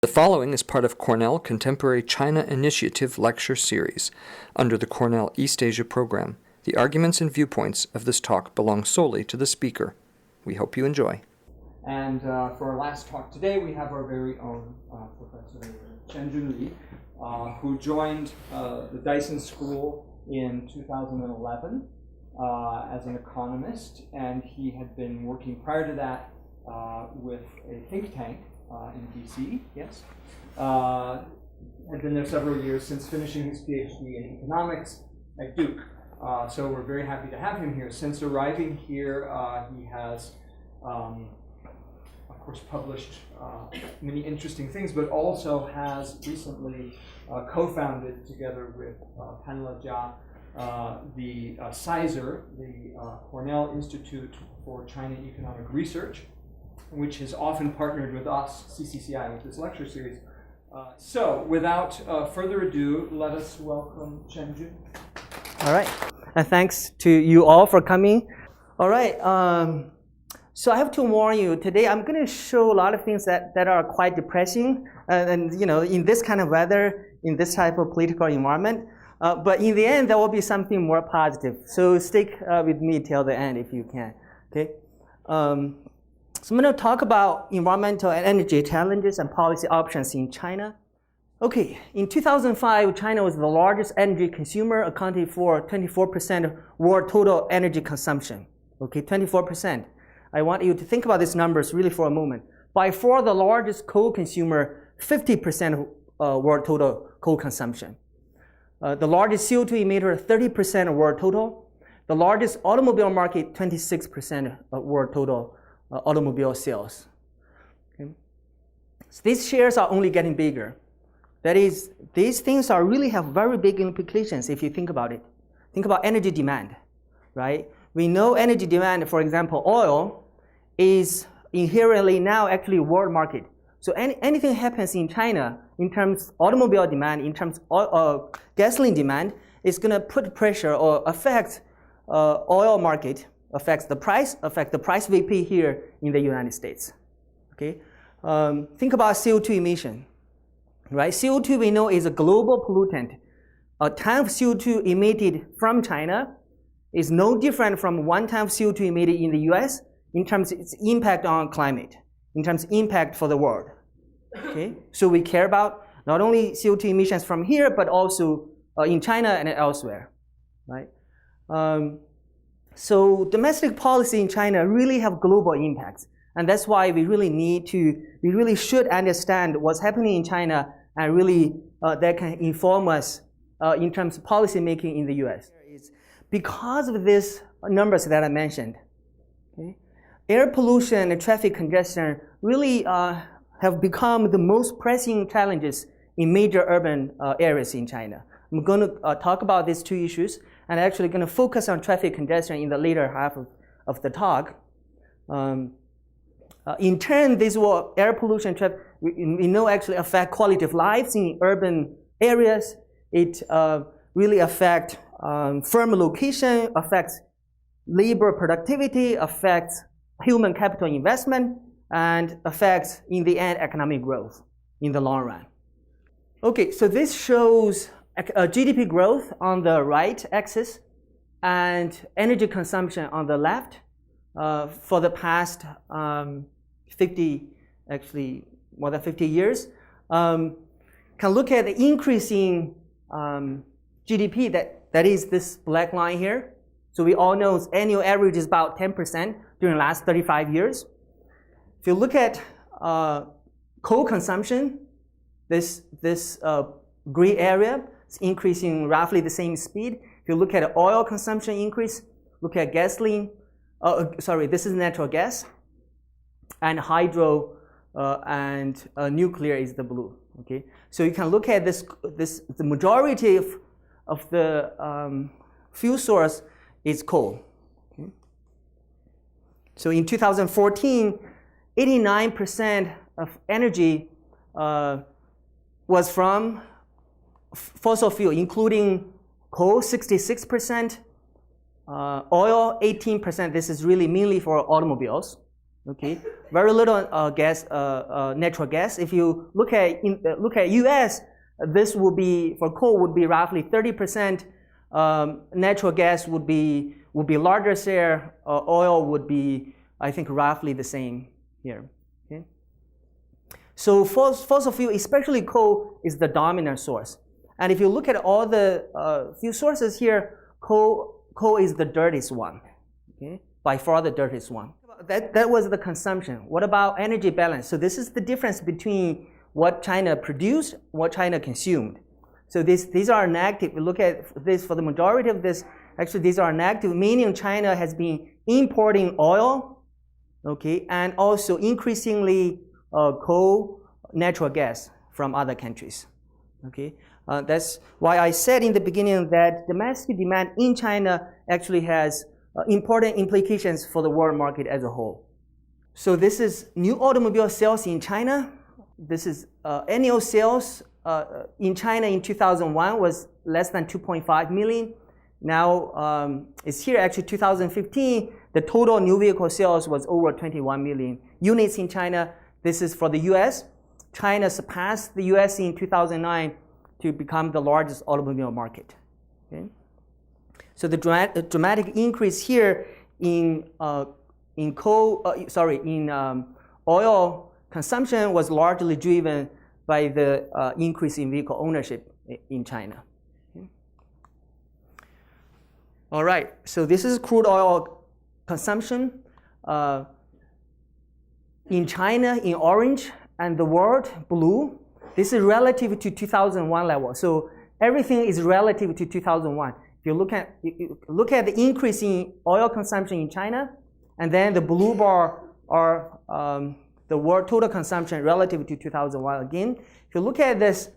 The following is part of Cornell Contemporary China Initiative Lecture Series under the Cornell East Asia program. The arguments and viewpoints of this talk belong solely to the speaker. We hope you enjoy. And for our last talk today, we have our very own Professor Shanjun, who joined the Dyson School in 2011 as an economist, and he had been working prior to that with a think tank in DC, yes. Had been there several years since finishing his PhD in economics at Duke. So we're very happy to have him here. Since arriving here, he has, of course, published many interesting things, but also has recently co-founded, together with Pamela Jia, the CISR, the Cornell Institute for China Economic Research, which has often partnered with us, CCCI, with this lecture series. So, without further ado, let us welcome Shanjun. All right, and thanks to you all for coming. All right, so I have to warn you, today I'm going to show a lot of things that are quite depressing, and you know, in this kind of weather, in this type of political environment. But in the end, there will be something more positive. So stick with me till the end if you can. Okay. So I'm going to talk about environmental and energy challenges and policy options in China. Okay, in 2005, China was the largest energy consumer, accounting for 24% of world total energy consumption. Okay, 24%. I want you to think about these numbers really for a moment. By far the largest coal consumer, 50% of world total coal consumption. The largest CO2 emitter, 30% of world total. The largest automobile market, 26% of world total automobile sales. Okay. So these shares are only getting bigger. That is, these things are really have very big implications if you think about it. Think about energy demand, right? We know energy demand, for example, oil is inherently now actually world market. So anything happens in China in terms of automobile demand, in terms of gasoline demand, is going to put pressure or affect oil market, affects the price VP here in the United States. Okay, think about CO2 emission, right? CO2 we know is a global pollutant. A ton of CO2 emitted from China is no different from 1 ton of CO2 emitted in the US in terms of its impact on climate, in terms of impact for the world. Okay, so we care about not only CO2 emissions from here, but also in China and elsewhere, right? So domestic policy in China really have global impacts, and that's why we really should understand what's happening in China, and really that can inform us in terms of policy making in the US. Because of these numbers that I mentioned, okay, air pollution and traffic congestion really have become the most pressing challenges in major urban areas in China. I'm going to talk about these two issues, and actually going to focus on traffic congestion in the later half of the talk. In turn, this will air pollution, we know actually affect quality of lives in urban areas. It really affects firm location, affects labor productivity, affects human capital investment, and affects, in the end, economic growth in the long run. Okay, so this shows GDP growth on the right axis and energy consumption on the left for the past more than 50 years. Can look at the increasing GDP, that is this black line here. So we all know its annual average is about 10% during the last 35 years. If you look at coal consumption, this gray area, it's increasing roughly the same speed. If you look at oil consumption increase, look at gasoline, this is natural gas, and hydro and nuclear is the blue. Okay, so you can look at the majority of the fuel source is coal. Okay. So in 2014, 89% of energy was from fossil fuel, including coal, 66%, oil, 18%. This is really mainly for automobiles. Okay, very little natural gas. If you look at U.S., this would be for coal would be roughly 30%. Natural gas would be larger share. Oil would be, I think, roughly the same here. Okay. So fossil fuel, especially coal, is the dominant source. And if you look at all the fuel sources here, coal is the dirtiest one. Okay, by far the dirtiest one. That was the consumption. What about energy balance? So this is the difference between what China produced, what China consumed. So these are negative. We look at this for the majority of this. Actually, these are negative, meaning China has been importing oil, okay, and also increasingly coal, natural gas from other countries. Okay, that's why I said in the beginning that domestic demand in China actually has important implications for the world market as a whole. So this is new automobile sales in China. This is annual sales in China in 2001 was less than 2.5 million. Now it's here actually 2015. The total new vehicle sales was over 21 million units in China. This is for the US. China surpassed the US in 2009 to become the largest automobile market. Okay? So the dramatic increase here in oil consumption was largely driven by the increase in vehicle ownership in China. Okay. All right, so this is crude oil consumption in China in orange and the world blue. This is relative to 2001 level. So everything is relative to 2001. If you look at the increase in oil consumption in China, and then the blue bar are the world total consumption relative to 2001 again. If you look at this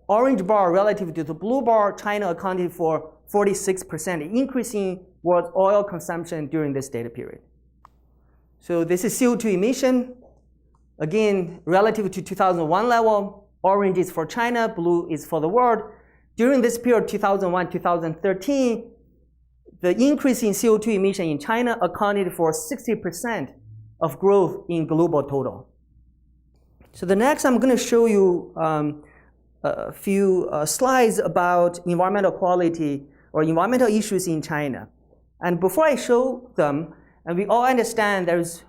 orange bar relative to the blue bar, China accounted for 46% increase in world oil consumption during this data period. So this is CO2 emission. Again, relative to 2001 level, orange is for China, blue is for the world. During this period, 2001-2013, the increase in CO2 emission in China accounted for 60% of growth in global total. So the next, I'm going to show you a few slides about environmental quality or environmental issues in China. And before I show them, and we all understand there's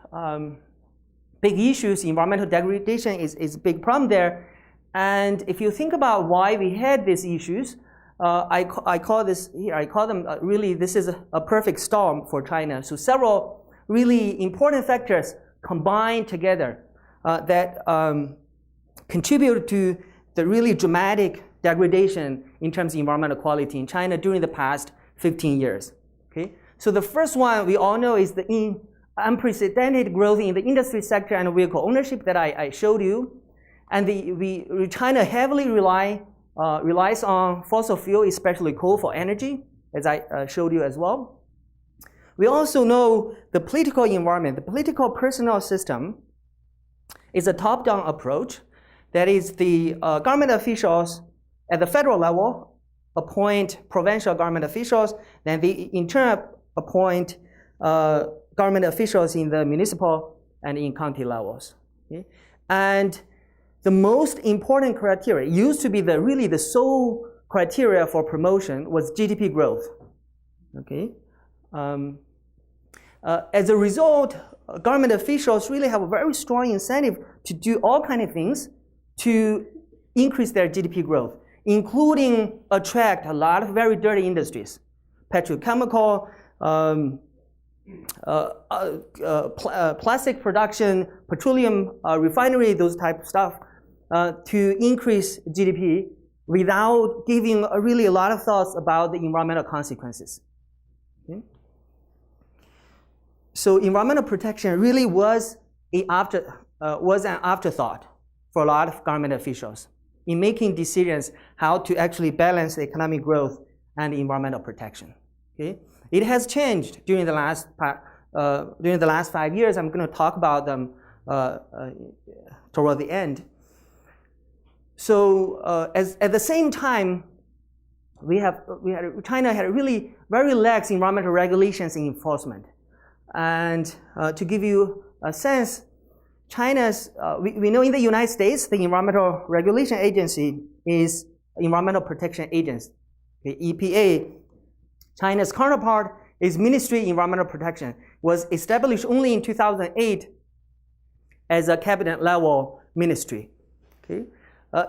big issues, environmental degradation is a big problem there. And if you think about why we had these issues, I call them really, this is a perfect storm for China. So several really important factors combined together that contribute to the really dramatic degradation in terms of environmental quality in China during the past 15 years. Okay? So the first one we all know is the unprecedented growth in the industry sector and vehicle ownership that I showed you. And China heavily relies on fossil fuel, especially coal, for energy, as I showed you as well. We also know the political environment. The political personnel system is a top-down approach. That is, the government officials at the federal level appoint provincial government officials, then they in turn appoint government officials in the municipal and in county levels. Okay? And the most important criteria, used to be really the sole criteria for promotion, was GDP growth. Okay? As a result, government officials really have a very strong incentive to do all kinds of things to increase their GDP growth, including attract a lot of very dirty industries, petrochemical, plastic production, petroleum refinery, those type of stuff, to increase GDP without giving really a lot of thoughts about the environmental consequences. Okay? So environmental protection really was an afterthought for a lot of government officials in making decisions how to actually balance the economic growth and environmental protection. Okay? It has changed during the last 5 years. I'm going to talk about them toward the end. So at the same time, China had really very lax environmental regulations and enforcement. And to give you sense, China's, we know in the United States, the Environmental Regulation Agency is Environmental Protection Agency, okay, EPA. China's counterpart is Ministry of Environmental Protection, was established only in 2008 as a cabinet level ministry. Okay.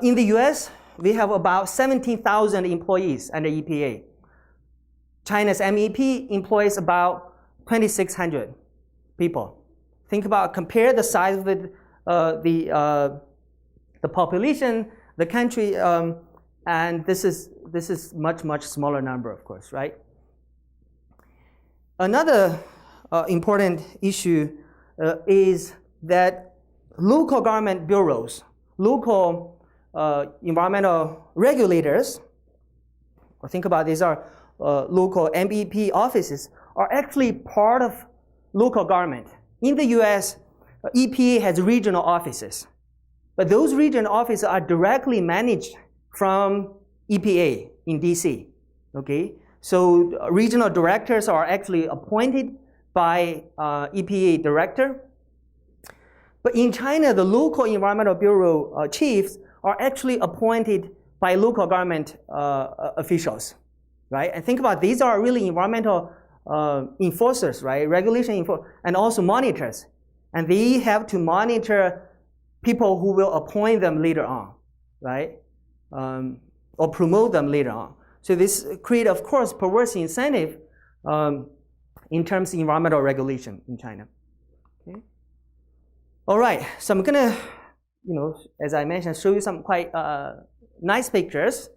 In the US, we have about 17,000 employees under EPA. China's MEP employs about 2,600 people. Think about, compare the size of the population, the country, and this is much smaller number, of course, right? Another important issue is that local government bureaus, local environmental regulators, or think about these are local MEP offices, are actually part of local government. In the US, EPA has regional offices, but those regional offices are directly managed from EPA in DC, okay? So regional directors are actually appointed by EPA director. But in China, the local environmental bureau chiefs are actually appointed by local government officials, right? And think about, these are really environmental enforcers, right? Regulation and also monitors. And they have to monitor people who will appoint them later on, right? Or promote them later on. So this creates, of course, perverse incentive in terms of environmental regulation in China. Okay. All right, so I'm gonna, as I mentioned, show you some quite nice pictures.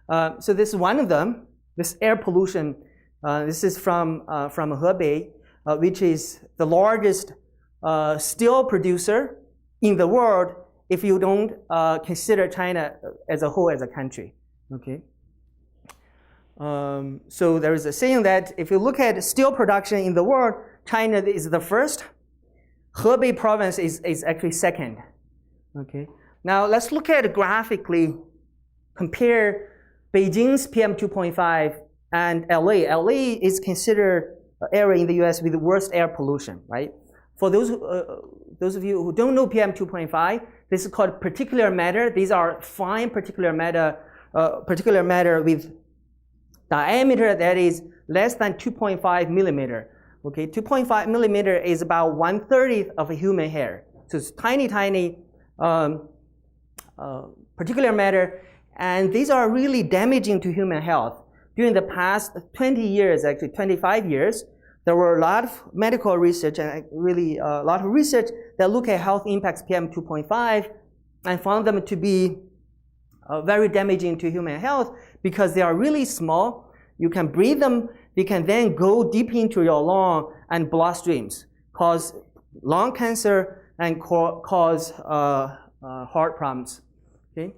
So this is one of them, this air pollution. This is from Hebei, which is the largest steel producer in the world if you don't consider China as a whole as a country. Okay. So there is a saying that if you look at steel production in the world, China is the first. Hebei province is actually second. Okay. Now let's look at it graphically. Compare Beijing's PM 2.5 and LA. LA is considered an area in the US with the worst air pollution, right? For those of you who don't know PM 2.5, this is called particulate matter. These are fine particulate matter with diameter that is less than 2.5 millimeter. Okay, 2.5 millimeter is about 1/30 of a human hair. So it's tiny particulate matter, and these are really damaging to human health. During the past 20 years, actually 25 years, there were a lot of medical research and really a lot of research that look at health impacts PM 2.5 and found them to be very damaging to human health because they are really small. You can breathe them. They can then go deep into your lung and bloodstreams, cause lung cancer and cause heart problems. Okay.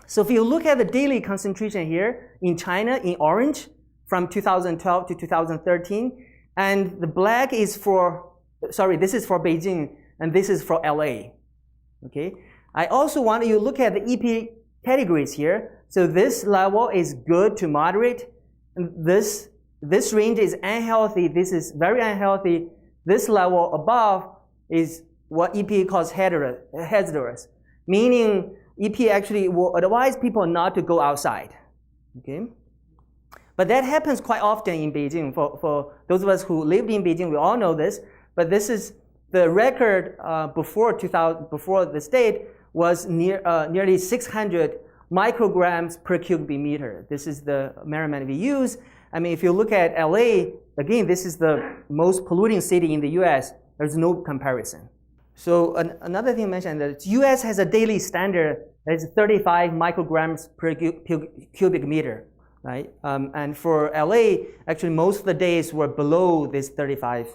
So if you look at the daily concentration here in China in orange from 2012 to 2013, and the black is this is for Beijing and this is for LA. Okay. I also want you to look at the EP categories here. So this level is good to moderate. And this range is unhealthy. This is very unhealthy. This level above is what EPA calls hazardous, meaning EPA actually will advise people not to go outside. Okay, but that happens quite often in Beijing. For those of us who lived in Beijing, we all know this. But this is the record before the state was nearly 600 micrograms per cubic meter. This is the measurement we use. I mean, if you look at LA, again, this is the most polluting city in the US. There's no comparison. So another thing I mentioned that US has a daily standard that is 35 micrograms per cubic meter, right? And for LA, actually most of the days were below this 35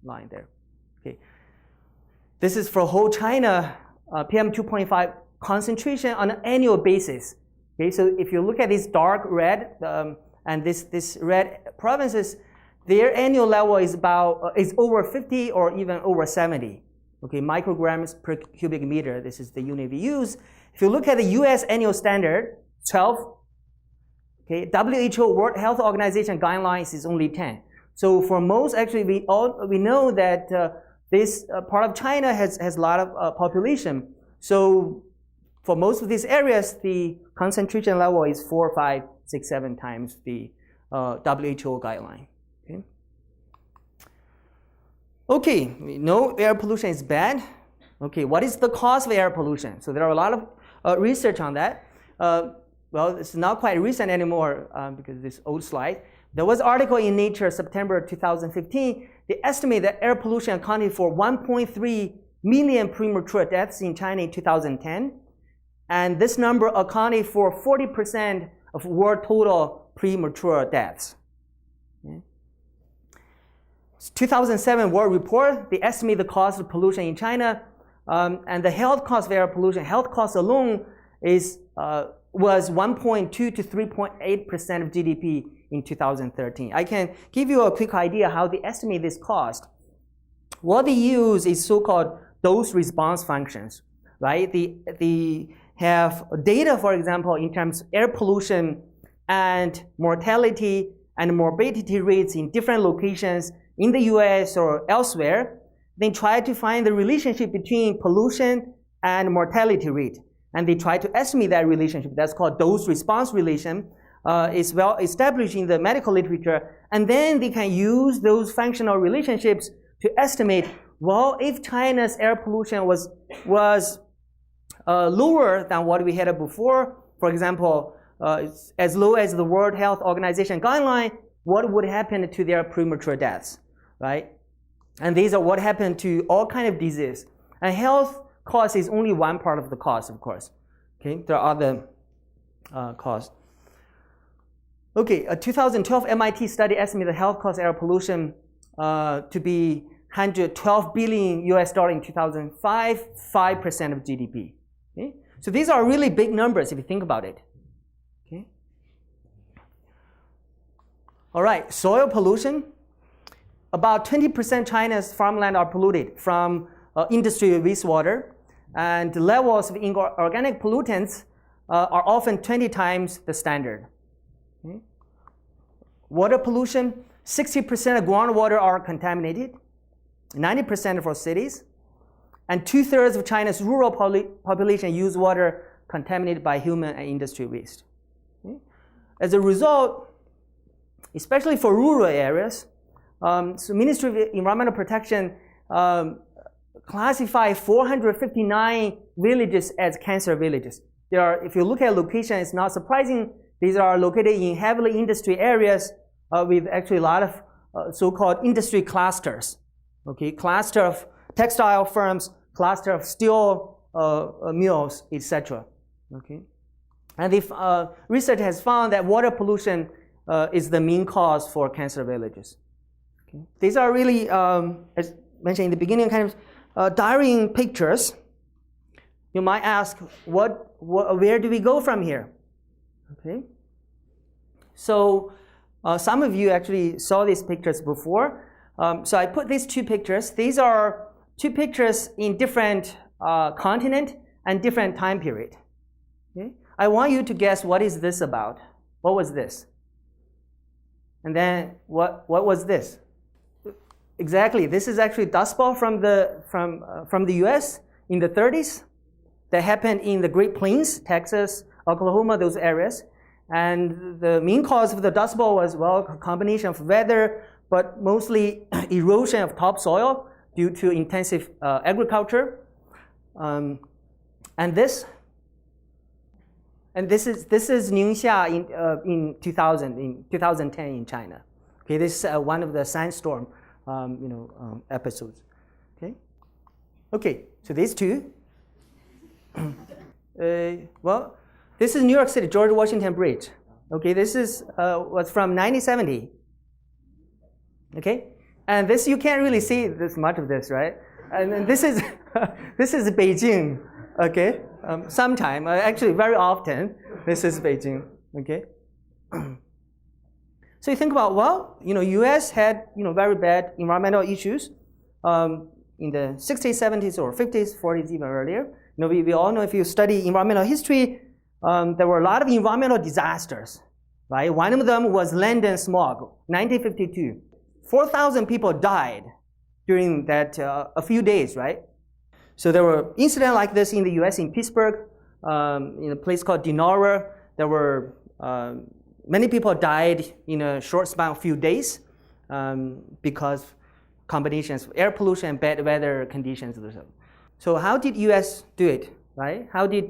line there. Okay. This is for whole China, PM 2.5 concentration on an annual basis. Okay, so if you look at this dark red and this red provinces, their annual level is over 50 or even over 70. Okay, micrograms per cubic meter. This is the unit we use. If you look at the U.S. annual standard, 12. Okay, WHO World Health Organization guidelines is only 10. So for most, actually, we know that this part of China has a lot of population. So for most of these areas, the concentration level is 4, 5, 6, 7 times the WHO guideline. Okay, we know air pollution is bad. Okay, what is the cause of air pollution? So there are a lot of research on that. Well, it's not quite recent anymore because this old slide. There was an article in Nature, September 2015. They estimate that air pollution accounted for 1.3 million premature deaths in China in 2010. And this number accounted for 40% of world total premature deaths. Okay. 2007 World Report, they estimate the cost of pollution in China, and the health cost of air pollution, health cost alone was 1.2 to 3.8% of GDP in 2013. I can give you a quick idea how they estimate this cost. What they use is so-called dose response functions, right? They have data, for example, in terms of air pollution and mortality and morbidity rates in different locations in the US or elsewhere. They try to find the relationship between pollution and mortality rate. And they try to estimate that relationship. That's called dose-response relation. It's well established in the medical literature. And then they can use those functional relationships to estimate, well, if China's air pollution was lower than what we had before, for example, as low as the World Health Organization guideline, what would happen to their premature deaths, right? And these are what happened to all kinds of disease. And health cost is only one part of the cost, of course. Okay, there are other costs. Okay, a 2012 MIT study estimated the health cost of air pollution to be $112 billion in 2005, 5% of GDP. Okay? So these are really big numbers if you think about it. Okay. All right, soil pollution. About 20% China's farmland are polluted from industry wastewater, and the levels of organic pollutants are often 20 times the standard. Okay. Water pollution, 60% of groundwater are contaminated, 90% for cities, and 2/3 of China's rural population use water contaminated by human and industry waste. Okay. As a result, especially for rural areas, so Ministry of Environmental Protection classify 459 villages as cancer villages. They are, if you look at location, it's not surprising. These are located in heavily industry areas with actually a lot of so-called industry clusters. Okay, cluster of textile firms, cluster of steel mills, etc. Okay, and if research has found that water pollution is the main cause for cancer villages. Okay. These are really, as mentioned in the beginning, kind of diarying pictures. You might ask, where do we go from here? Okay. So some of you actually saw these pictures before. So I put these two pictures. These are two pictures in different continent and different time period. Okay. I want you to guess what is this about. What was this? And then what was this? Exactly. This is actually Dust Bowl from the U.S. in the 30s. That happened in the Great Plains, Texas, Oklahoma, those areas. And the main cause of the Dust Bowl was, well, a combination of weather, but mostly erosion of topsoil due to intensive agriculture. And this is Ningxia in 2010 in China. Okay, this is one of the sandstorm episodes. Okay, so these two. Well, this is New York City, George Washington Bridge. Okay, this is was from 1970. Okay, and this you can't really see this much of this, right? And then this is this is Beijing. Okay, sometime actually very often this is Beijing. Okay. So you think about, well, U.S. had very bad environmental issues in the 60s, 70s, or 50s, 40s, even earlier. We all know, if you study environmental history, there were a lot of environmental disasters, right? One of them was London smog, 1952. 4,000 people died during that a few days, right? So there were incidents like this in the U.S. in Pittsburgh, in a place called Dinora. There were many people died in a short span of few days because combinations of air pollution and bad weather conditions. So how did U.S. do it, right? How did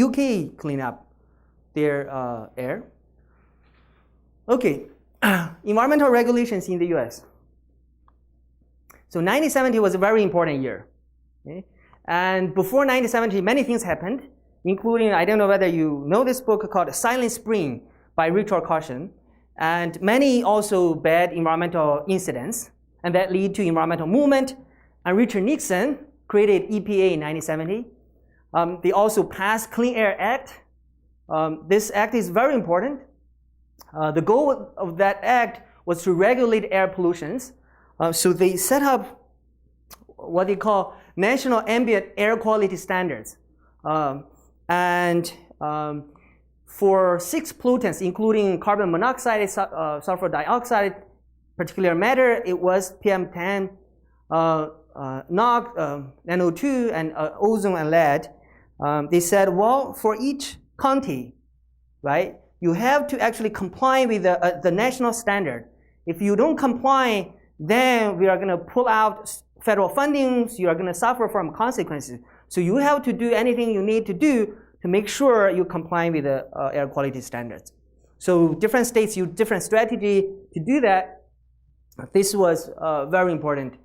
UK clean up their air? Okay, environmental regulations in the U.S. So 1970 was a very important year. Okay? And before 1970, many things happened, including, I don't know whether you know this book called Silent Spring by Richard Caution, and many also bad environmental incidents, and that lead to environmental movement. And Richard Nixon created EPA in 1970. They also passed Clean Air Act. This act is very important. The goal of that act was to regulate air pollutions. So they set up what they call National Ambient Air Quality Standards. And for 6 pollutants, including carbon monoxide, sulfur dioxide, particulate matter, it was PM10, NOx, NO2, and ozone and lead. They said, well, for each county, right, you have to actually comply with the national standard. If you don't comply, then we are going to pull out federal funding. You are going to suffer from consequences. So you have to do anything you need to do to make sure you comply with the air quality standards. So different states use different strategy to do that. This was a very important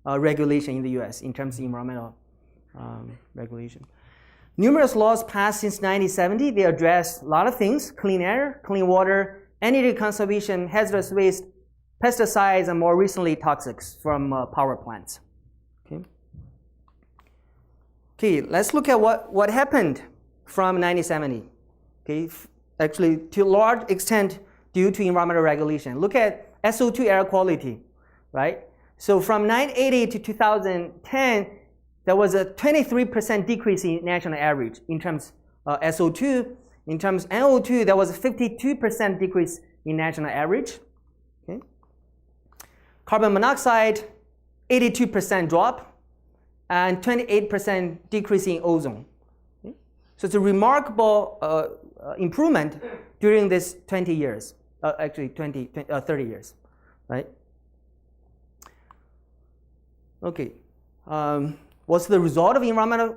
regulation in the US in terms of environmental regulation. Numerous laws passed since 1970. They address a lot of things: clean air, clean water, energy conservation, hazardous waste, pesticides, and more recently toxics from power plants. Okay, let's look at what happened from 1970. Okay, actually to a large extent due to environmental regulation. Look at SO2 air quality, right? So from 1980 to 2010, there was a 23% decrease in national average in terms of SO2. In terms of NO2, there was a 52% decrease in national average. Okay. Carbon monoxide, 82% drop, and 28% decrease in ozone. Okay. So it's a remarkable improvement during this 20 years, actually 30 years, right? Okay. What's the result of environmental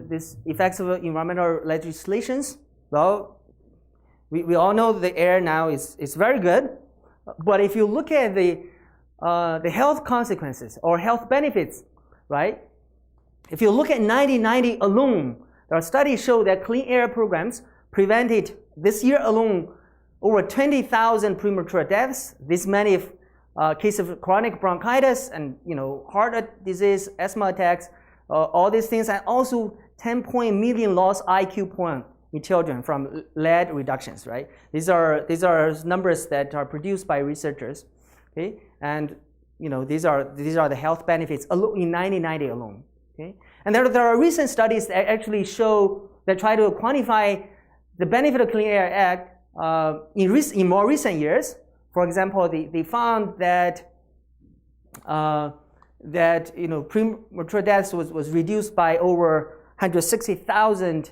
this effects of environmental legislations? Well, we all know the air now is very good, but if you look at the health consequences or health benefits, right? If you look at 1990 alone, there are studies show that clean air programs prevented this year alone over 20,000 premature deaths, this many cases of chronic bronchitis and heart disease, asthma attacks, all these things, and also 10 million lost IQ point in children from lead reductions. Right? These are numbers that are produced by researchers. Okay, and these are the health benefits in 1990 alone. Okay, and there are recent studies that actually show that try to quantify the benefit of Clean Air Act in more recent years. For example, they found that premature deaths was reduced by over 160,000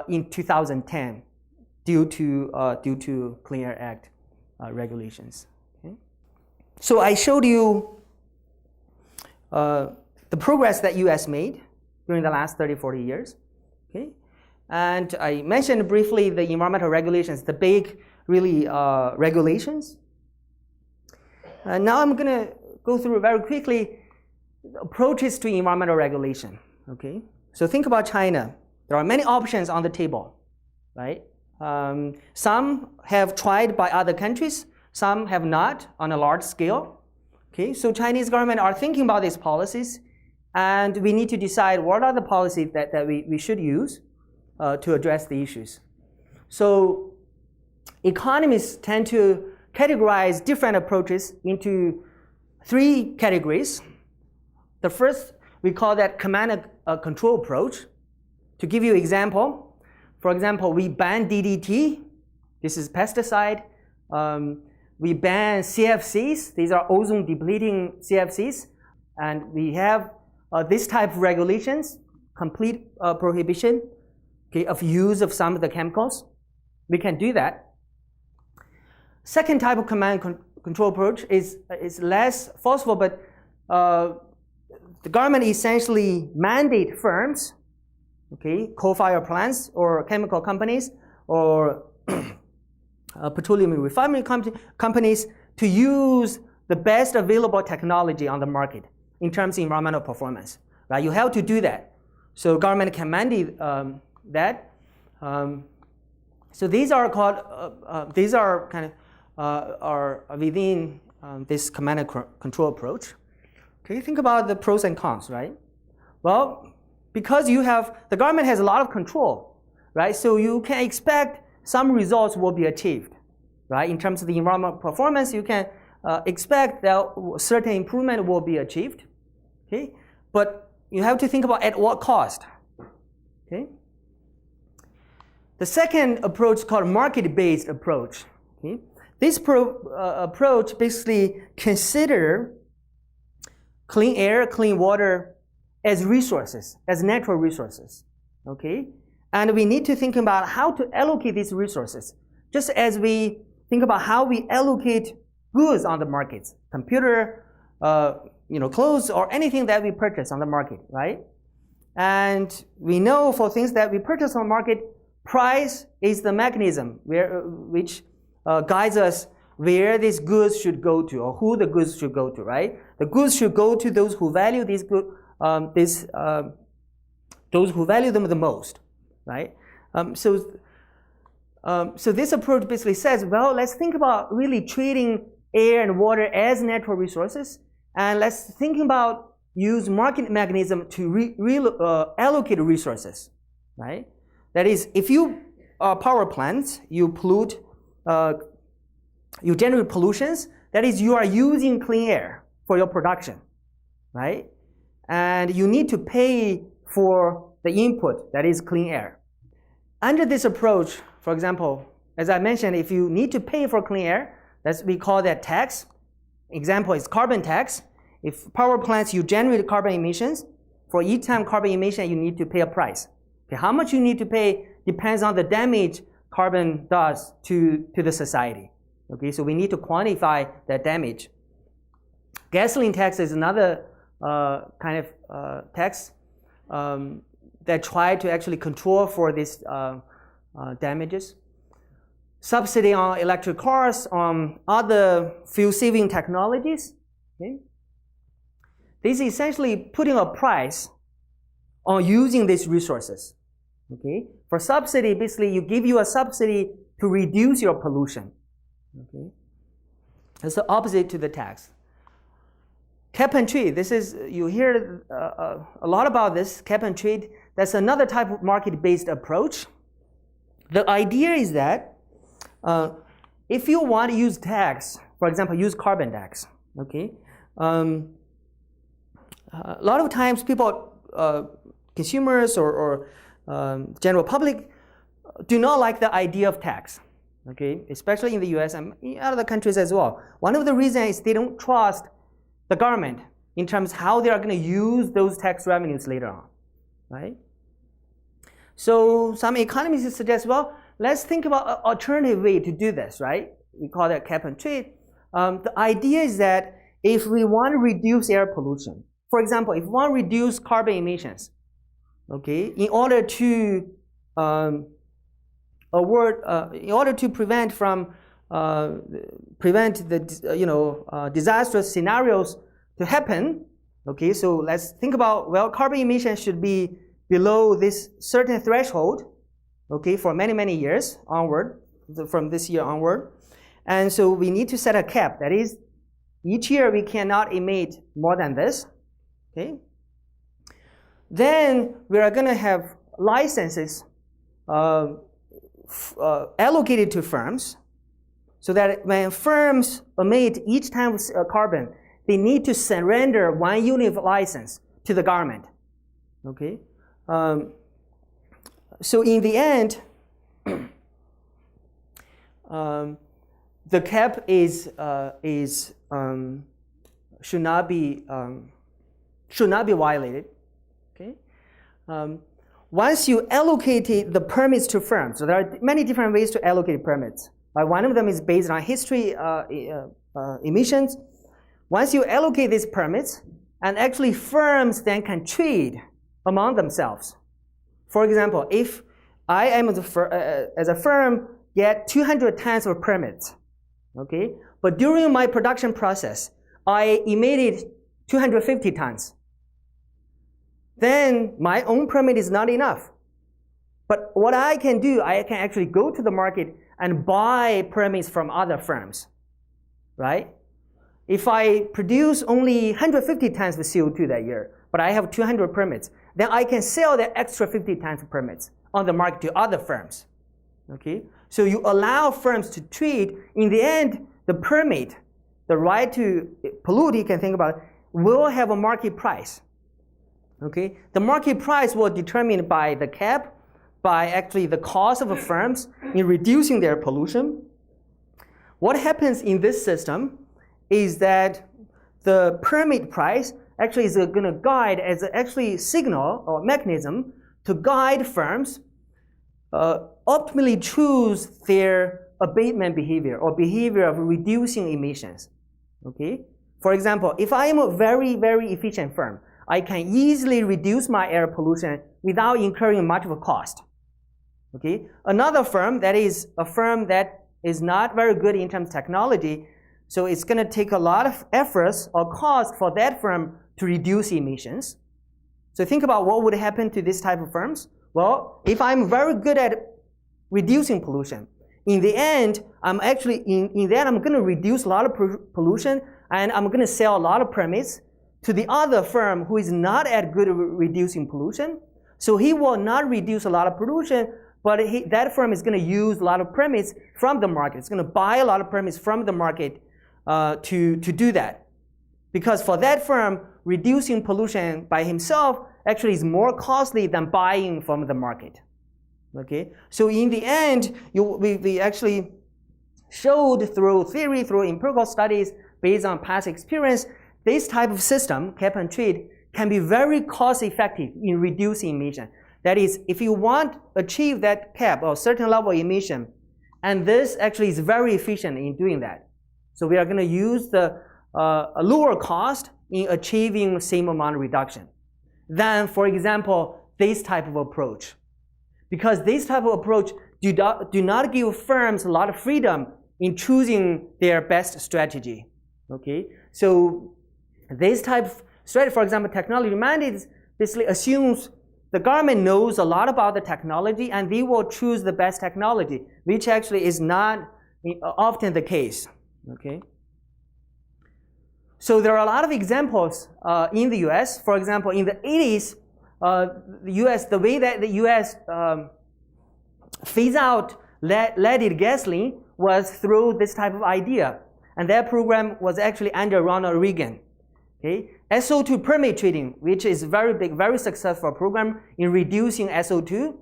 in 2010 due to Clean Air Act regulations. Okay? So I showed you the progress that U.S. made during the last 30-40 years. Okay? And I mentioned briefly the environmental regulations, the big regulations. Now I'm going to go through very quickly approaches to environmental regulation. Okay, so think about China. There are many options on the table, right? Some have tried by other countries, some have not on a large scale. Okay, so Chinese government are thinking about these policies, and we need to decide what are the policies that we should use to address the issues. So economists tend to categorize different approaches into 3 categories. The first, we call that command and control approach. To give you an example, for example, we ban DDT. This is pesticide. we ban CFCs. These are ozone depleting CFCs. And we have this type of regulations, complete prohibition, okay, of use of some of the chemicals. We can do that. Second type of command control approach is less forceful, but the government essentially mandate firms, okay, coal-fired plants or chemical companies or petroleum refinery companies to use the best available technology on the market in terms of environmental performance. Right? You have to do that. So government can mandate that. So these are called, these are kind of are within this command and control approach. Okay, think about the pros and cons, right? Well, because the government has a lot of control, right? So you can expect some results will be achieved, right? In terms of the environmental performance, you can expect that certain improvement will be achieved, okay? But you have to think about at what cost, okay? The second approach is called market-based approach, okay? This approach basically consider clean air, clean water as resources, as natural resources, okay? And we need to think about how to allocate these resources, just as we think about how we allocate goods on the markets, computer, clothes, or anything that we purchase on the market, right? And we know for things that we purchase on the market, price is the mechanism which guides us where these goods should go to, or who the goods should go to, right? The goods should go to those who value these goods, those who value them the most, right? So this approach basically says, well, let's think about really treating air and water as natural resources, and let's think about use market mechanism to allocate resources, right? That is, if you power plants, you pollute, you generate pollutions. That is, you are using clean air for your production, right? And you need to pay for the input, that is clean air. Under this approach, for example, as I mentioned, if you need to pay for clean air, we call that tax. Example is carbon tax. If power plants, you generate carbon emissions, for each time carbon emission, you need to pay a price. Okay, how much you need to pay depends on the damage carbon does to the society. Okay, so we need to quantify that damage. Gasoline tax is another kind of tax that try to actually control for these damages. Subsidy on electric cars, on other fuel-saving technologies. Okay? This is essentially putting a price on using these resources. Okay? For subsidy, basically, you give you a subsidy to reduce your pollution. Okay? It's the opposite to the tax. Cap and trade. This is, you hear a lot about this, cap and trade. That's another type of market-based approach. The idea is that if you want to use tax, for example, use carbon tax, okay? A lot of times people, consumers or general public do not like the idea of tax, okay? Especially in the US and in other countries as well. One of the reasons is they don't trust the government in terms of how they are going to use those tax revenues later on, right? So some economists suggest, well, let's think about an alternative way to do this, right? We call that cap and trade. The idea is that if we want to reduce air pollution, for example, if we want to reduce carbon emissions, okay, in order to prevent the disastrous scenarios to happen, okay, so let's think about, well, carbon emissions should be below this certain threshold, okay, for many, many years onward, from this year onward. And so we need to set a cap. That is, each year we cannot emit more than this, okay? Then we are going to have licenses allocated to firms, so that when firms emit each time carbon, they need to surrender 1 unit of license to the government, okay? So in the end, the cap should not be violated. Okay. Once you allocate the permits to firms, so there are many different ways to allocate permits. One of them is based on history emissions. Once you allocate these permits, and actually firms then can trade among themselves. For example, if I am as a firm get 200 tons of permits, okay, but during my production process, I emitted 250 tons. Then my own permit is not enough. But what I can do, I can actually go to the market and buy permits from other firms, right? If I produce only 150 tons of CO2 that year, but I have 200 permits, then I can sell the extra 50 tons of permits on the market to other firms, okay? So you allow firms to trade. In the end, the permit, the right to pollute, you can think about it, will have a market price. Okay? The market price will be determined by the cap, by actually the cost of the firms in reducing their pollution. What happens in this system is that the permit price actually is going to guide as actually signal or mechanism to guide firms optimally choose their abatement behavior or behavior of reducing emissions. Okay? For example, if I am a very, very efficient firm, I can easily reduce my air pollution without incurring much of a cost. Okay? Another firm that is a firm that is not very good in terms of technology, so it's going to take a lot of efforts or cost for that firm to reduce emissions. So think about what would happen to this type of firms. Well, if I'm very good at reducing pollution, in the end, I'm actually, in that I'm going to reduce a lot of pollution, and I'm going to sell a lot of permits to the other firm who is not at good at reducing pollution. So he will not reduce a lot of pollution, but that firm is going to use a lot of permits from the market. It's going to buy a lot of permits from the market to do that. Because for that firm, reducing pollution by himself actually is more costly than buying from the market. Okay? So in the end, we actually showed through theory, through empirical studies, based on past experience, this type of system, cap and trade, can be very cost effective in reducing emission. That is, if you want to achieve that cap or certain level of emission, and this actually is very efficient in doing that. So we are going to use the a lower cost in achieving the same amount of reduction than, for example, this type of approach. Because this type of approach do not give firms a lot of freedom in choosing their best strategy. Okay? So this type of strategy, for example, technology mandates basically assumes the government knows a lot about the technology and they will choose the best technology, which actually is not often the case. Okay? So there are a lot of examples in the US. For example, in the 80s, the way that the US phased out leaded gasoline was through this type of idea. And that program was actually under Ronald Reagan. Okay? SO2 permit trading, which is very big, very successful program in reducing SO2,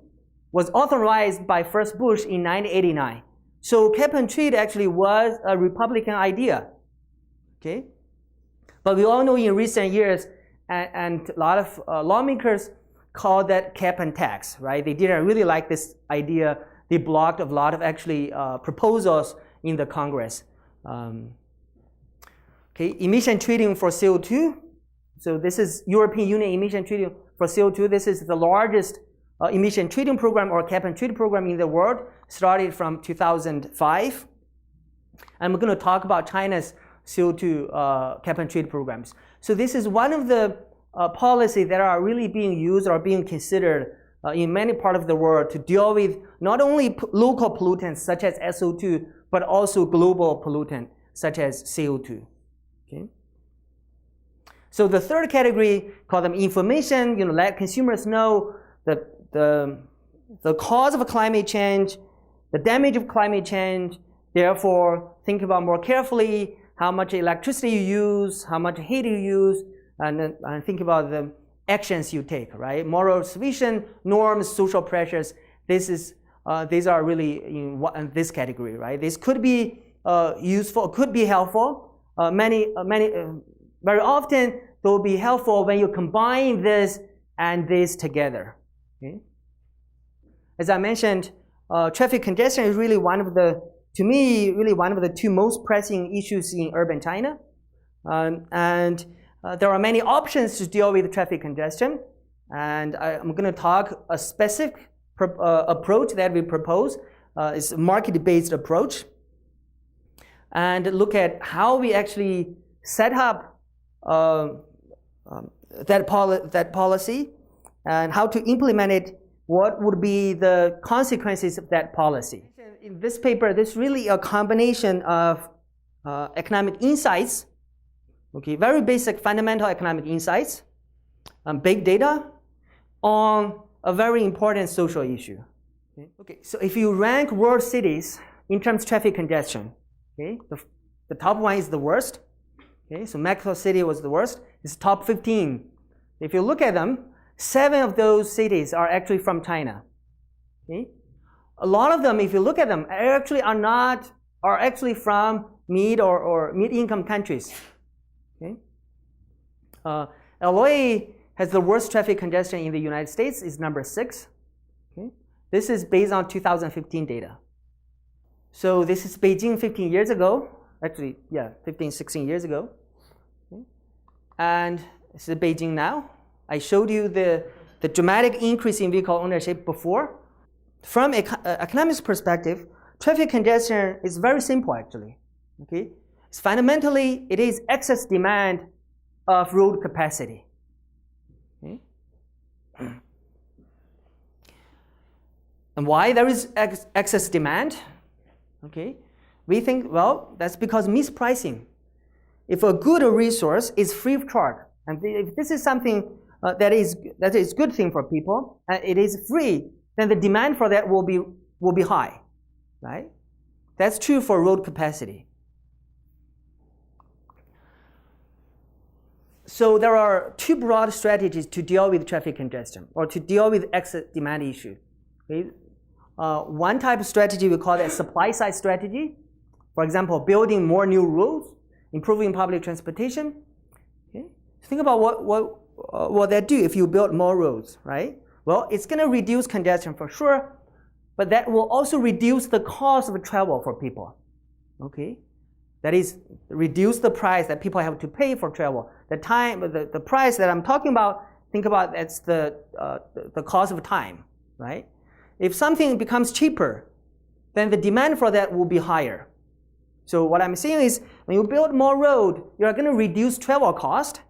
was authorized by first Bush in 1989. So cap and trade actually was a Republican idea. Okay? But we all know in recent years, and a lot of lawmakers called that cap and tax, right? They didn't really like this idea. They blocked a lot of actually proposals in the Congress. Okay, emission trading for CO2. So this is European Union emission trading for CO2. This is the largest emission trading program or cap and trade program in the world, started from 2005. And we're going to talk about China's CO2 cap and trade programs. So this is one of the policies that are really being used or being considered in many parts of the world to deal with not only local pollutants such as SO2, but also global pollutant such as CO2. Okay? So the third category, call them information, let consumers know the cause of climate change, the damage of climate change, therefore think about more carefully how much electricity you use, how much heat you use, and think about the actions you take, right? Moral suspicion, norms, social pressures, these are really in this category, right? This could be useful, could be helpful. Very often they will be helpful when you combine this and this together. Okay? As I mentioned, traffic congestion is really to me, really one of the two most pressing issues in urban China. There are many options to deal with traffic congestion. And I'm going to talk a specific approach that we propose. Is a market-based approach. And look at how we actually set up that policy and how to implement it. What would be the consequences of that policy? In this paper, there's really a combination of economic insights, okay, very basic fundamental economic insights, big data on a very important social issue. Okay, so if you rank world cities in terms of traffic congestion, okay, the top one is the worst. Okay, so Mexico City was the worst. It's top 15. If you look at them, 7 of those cities are actually from China. Okay? A lot of them, if you look at them, are actually from mid or mid-income countries. Okay? LA has the worst traffic congestion in the United States. It's number 6. Okay? This is based on 2015 data. So this is Beijing 15 years ago. Actually, yeah, 15, 16 years ago. Okay? And this is Beijing now. I showed you the dramatic increase in vehicle ownership before. From economics perspective, traffic congestion is very simple actually. Okay? It's fundamentally, it is excess demand of road capacity. Okay? And why there is excess demand? Okay? We think, well, that's because mispricing. If a good resource is free of charge, and if this is something that is a good thing for people, and it is free, then the demand for that will be high, right? That's true for road capacity. So there are 2 broad strategies to deal with traffic congestion or to deal with excess demand issue. Okay? One type of strategy we call that supply side strategy. For example, building more new roads, improving public transportation. Okay? Think about what that do if you build more roads, right? Well, it's going to reduce congestion for sure, but that will also reduce the cost of travel for people. Okay, that is, reduce the price that people have to pay for travel. The price that I'm talking about, think about that's the cost of time, right? If something becomes cheaper, then the demand for that will be higher. So what I'm saying is, when you build more road, you're going to reduce travel cost.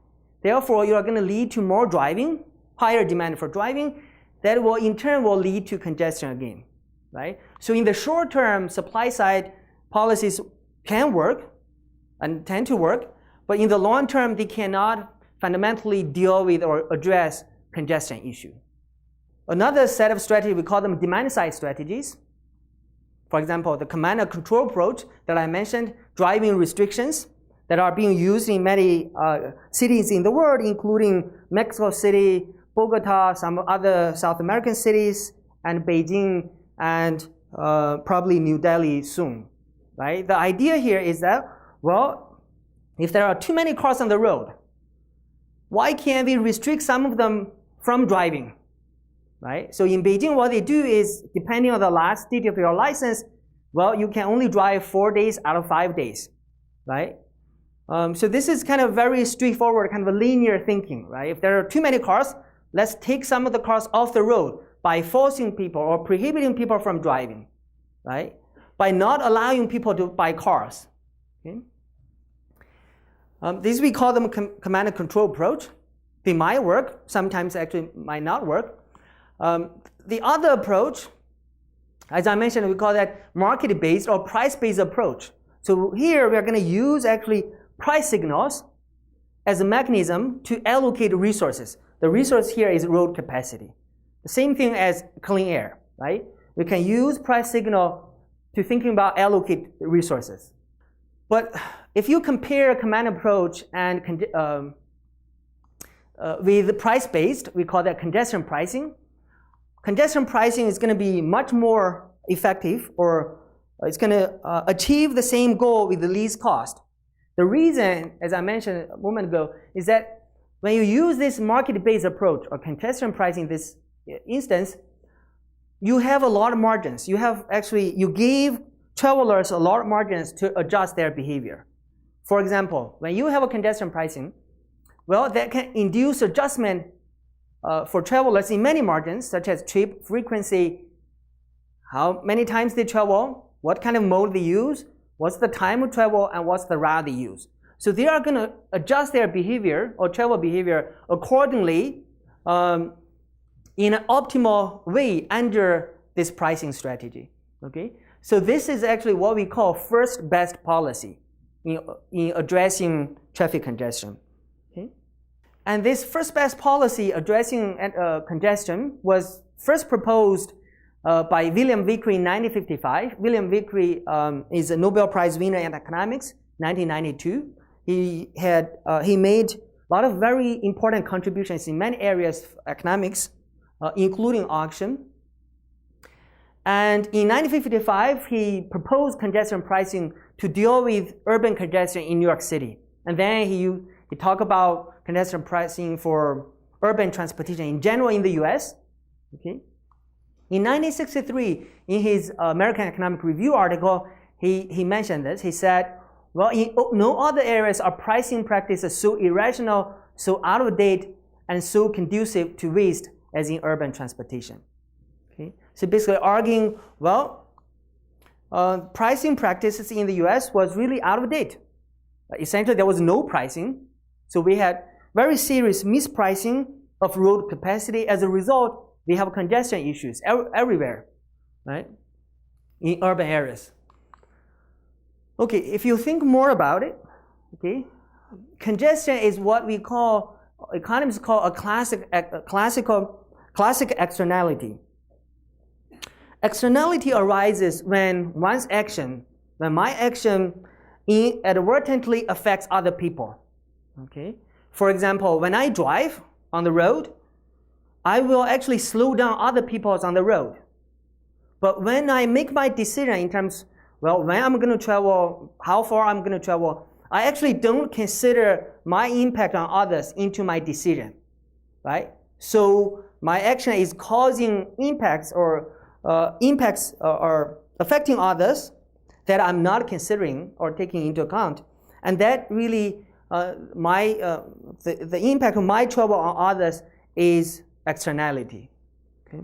Therefore, you are going to lead to more driving, higher demand for driving. That will in turn lead to congestion again, right? So in the short term, supply side policies can work and tend to work, but in the long term, they cannot fundamentally deal with or address congestion issue. Another set of strategies, we call them demand side strategies. For example, the command and control approach that I mentioned, driving restrictions, that are being used in many cities in the world, including Mexico City, Bogota, some other South American cities, and Beijing, and probably New Delhi soon. Right? The idea here is that, well, if there are too many cars on the road, why can't we restrict some of them from driving? Right? So in Beijing, what they do is, depending on the last stage of your license, well, you can only drive 4 days out of 5 days. Right? So this is kind of very straightforward, kind of a linear thinking, right? If there are too many cars, let's take some of the cars off the road by forcing people or prohibiting people from driving, right? By not allowing people to buy cars. Okay? These we call them command and control approach. They might work, sometimes actually might not work. The other approach, as I mentioned, we call that market-based or price-based approach. So here we are going to use actually price signals as a mechanism to allocate resources. The resource here is road capacity. The same thing as clean air, right? We can use price signal to thinking about allocate resources. But if you compare command approach and with price-based, we call that congestion pricing. Congestion pricing is going to be much more effective or it's going to achieve the same goal with the least cost. The reason, as I mentioned a moment ago, is that when you use this market-based approach or congestion pricing in this instance, you have a lot of margins. You give travelers a lot of margins to adjust their behavior. For example, when you have a congestion pricing, well, that can induce adjustment for travelers in many margins, such as trip frequency, how many times they travel, what kind of mode they use, what's the time of travel, and what's the route they use. So they are going to adjust their behavior or travel behavior accordingly in an optimal way under this pricing strategy. Okay? So this is actually what we call first best policy in addressing traffic congestion. Okay? And this first best policy addressing congestion was first proposed by William Vickrey in 1955. William Vickrey is a Nobel Prize winner in economics, 1992. He made a lot of very important contributions in many areas of economics, including auction. And in 1955, he proposed congestion pricing to deal with urban congestion in New York City. And then he talked about congestion pricing for urban transportation in general in the US. Okay? In 1963, in his American Economic Review article, he mentioned this. He said, well, in no other areas are pricing practices so irrational, so out of date, and so conducive to waste as in urban transportation. Okay? So basically arguing, well, pricing practices in the US was really out of date. Essentially, there was no pricing. So we had very serious mispricing of road capacity. As a result, we have congestion issues everywhere, right, in urban areas. Okay, if you think more about it, okay, congestion is what we call, economists call a classic externality. Externality arises when my action inadvertently affects other people. Okay? For example, when I drive on the road, I will actually slow down other people on the road. But when I make my decision in terms, well, when I'm going to travel, how far I'm going to travel, I actually don't consider my impact on others into my decision, right? So my action is causing impacts or affecting others that I'm not considering or taking into account, and that really the impact of my travel on others is externality. Okay?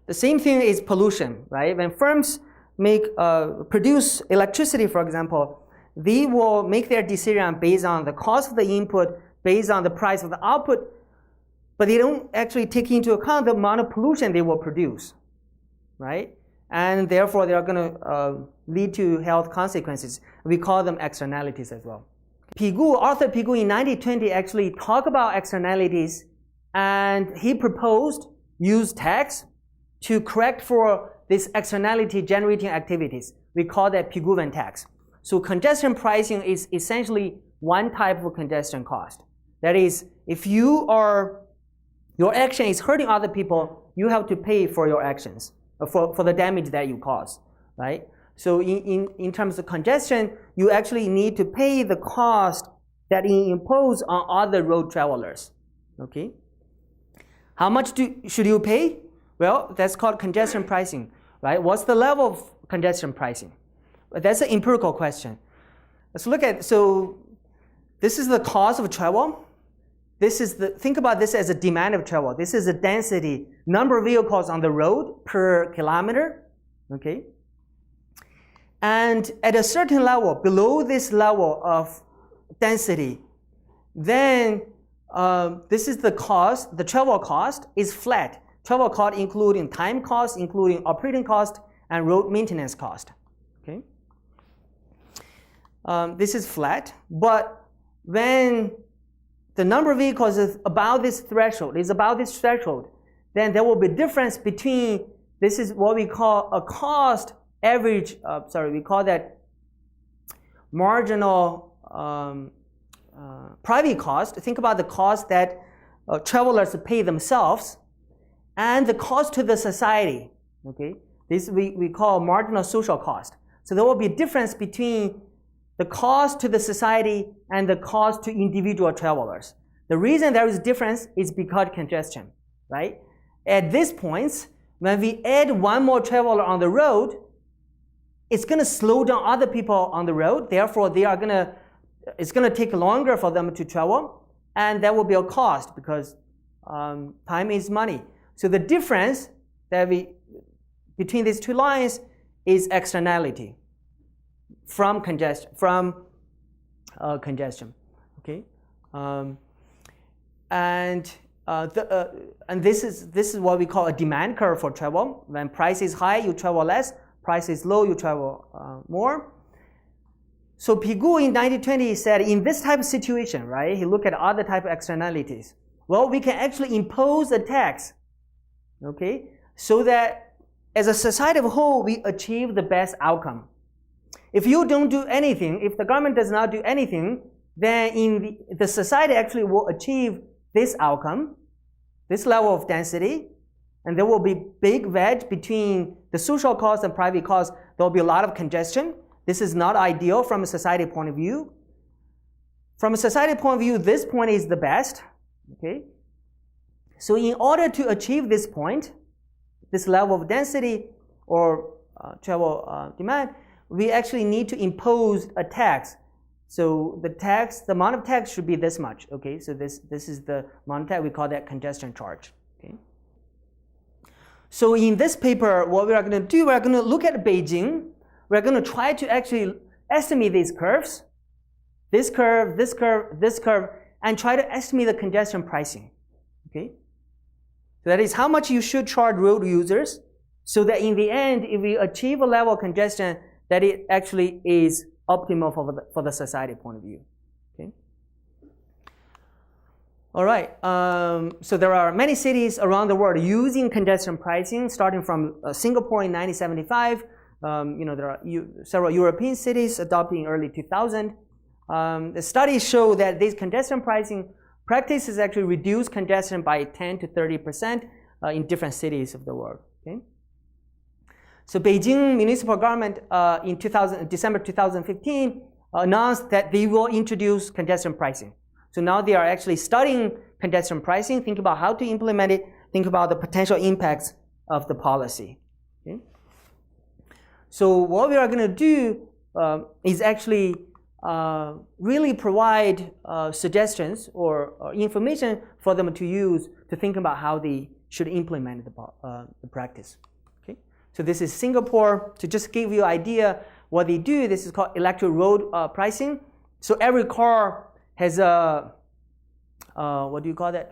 The same thing is pollution, right? When firms produce electricity, for example, they will make their decision based on the cost of the input, based on the price of the output, but they don't actually take into account the amount of pollution they will produce, right? And therefore, they are going to lead to health consequences. We call them externalities as well. Arthur Pigou in 1920 actually talked about externalities, and he proposed use tax to correct for this externality generating activities. We call that Pigouvian tax. So congestion pricing is essentially one type of congestion cost. That is, if your action is hurting other people, you have to pay for your actions, for the damage that you cause, right? So in terms of congestion, you actually need to pay the cost that you impose on other road travelers, okay? How much should you pay? Well, that's called congestion pricing, right? What's the level of congestion pricing? That's an empirical question. Let's look at, so this is the cost of travel. Think about this as a demand of travel. This is the density, number of vehicles on the road per kilometer, okay? And at a certain level, below this level of density, then this is the cost, the travel cost is flat. Travel cost including time cost, including operating cost, and road maintenance cost, okay? This is flat, but when the number of vehicles is about this threshold, then there will be difference between, this is what we call a cost average, we call that marginal private cost. Think about the cost that travelers pay themselves and the cost to the society, okay? This we call marginal social cost. So there will be a difference between the cost to the society and the cost to individual travelers. The reason there is a difference is because congestion, right? At these points, when we add one more traveler on the road, it's going to slow down other people on the road. Therefore, it's going to take longer for them to travel, and that will be a cost because time is money. So the difference that between these two lines is externality from congestion. Okay, and this is what we call a demand curve for travel. When price is high, you travel less. Price is low, you travel more. So Pigou in 1920 said, in this type of situation, right? He looked at other type of externalities. Well, we can actually impose a tax, okay, so that as a society of a whole, we achieve the best outcome. If you don't do anything, if the government does not do anything, then the society actually will achieve this outcome, this level of density, and there will be big wedge between the social cost and private cost. There will be a lot of congestion. This is not ideal from a society point of view. From a society point of view, this point is the best. Okay. So in order to achieve this point, this level of density or travel demand, we actually need to impose a tax. So the amount of tax should be this much. Okay. So this is the amount of tax. We call that congestion charge. Okay. So in this paper, what we are going to do, we're going to look at Beijing. We're going to try to actually estimate these curves, this curve, this curve, this curve, and try to estimate the congestion pricing. Okay? So that is how much you should charge road users so that in the end, if we achieve a level of congestion, that it actually is optimal for the society point of view. Okay? All right, so there are many cities around the world using congestion pricing, starting from Singapore in 1975. There are several European cities adopting in early 2000. The studies show that these congestion pricing practices actually reduce congestion by 10 to 30% in different cities of the world. Okay? So Beijing municipal government in December 2015 announced that they will introduce congestion pricing. So now they are actually studying congestion pricing, think about how to implement it, think about the potential impacts of the policy. Okay? So what we are going to do is actually really provide suggestions or information for them to use to think about how they should implement the practice. Okay? So this is Singapore. To just give you an idea what they do, this is called electric road pricing. So every car has a, what do you call that,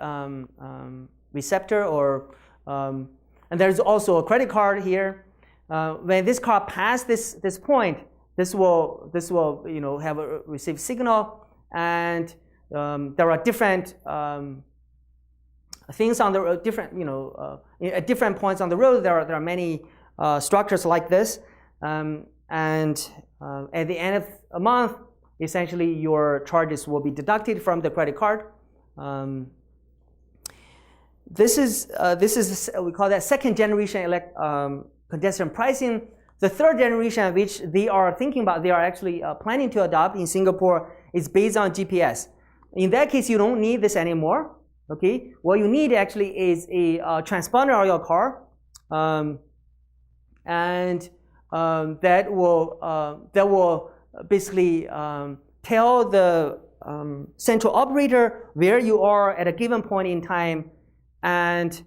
receptor or, and there's also a credit card here. When this car passes this point, this will have a received signal, and there are different things on the at different points on the road. There are many structures like this, and at the end of a month, essentially your charges will be deducted from the credit card. This is we call that second generation congestion pricing. The third generation, which they are thinking about, they are actually planning to adopt in Singapore, is based on GPS. In that case, you don't need this anymore. Okay, what you need actually is a transponder on your car, and that will basically tell the central operator where you are at a given point in time. And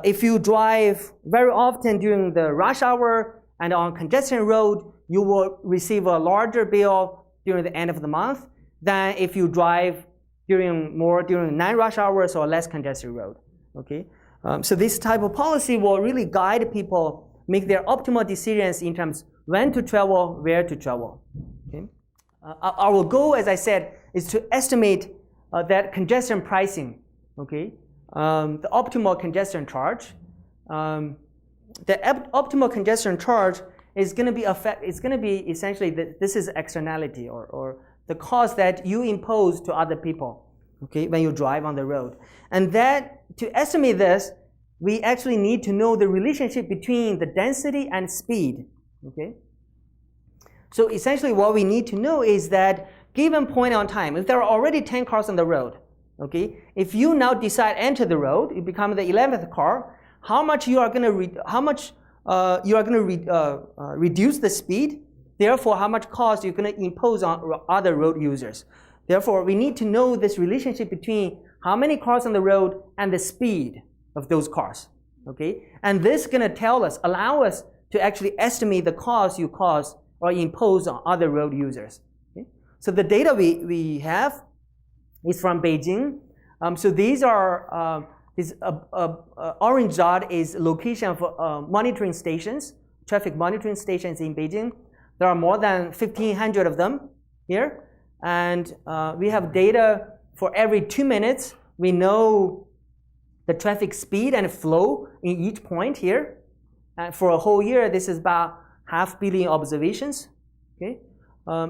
if you drive very often during the rush hour and on congestion road, you will receive a larger bill during the end of the month than if you drive during non-rush hours or less congested road. Okay, so this type of policy will really guide people make their optimal decisions in terms when to travel, where to travel. Okay, our goal, as I said, is to estimate that congestion pricing. Okay, the optimal congestion charge. The optimal congestion charge is going to be essentially this is externality or the cost that you impose to other people, okay, when you drive on the road. And that to estimate this, we actually need to know the relationship between the density and speed. Okay? So essentially what we need to know is that given point on time, if there are already 10 cars on the road, okay, if you now decide enter the road, you become the 11th car, how much you are going to reduce the speed, therefore how much cost you're going to impose on other road users. Therefore, we need to know this relationship between how many cars on the road and the speed of those cars. Okay? And this is going to allow us to actually estimate the cost you cause or impose on other road users. Okay? So the data we have is from Beijing. So these are, this orange dot is location of monitoring stations, traffic monitoring stations in Beijing. There are more than 1,500 of them here. And we have data for every 2 minutes. We know the traffic speed and flow in each point here. And for a whole year, this is about 500 million observations. Okay?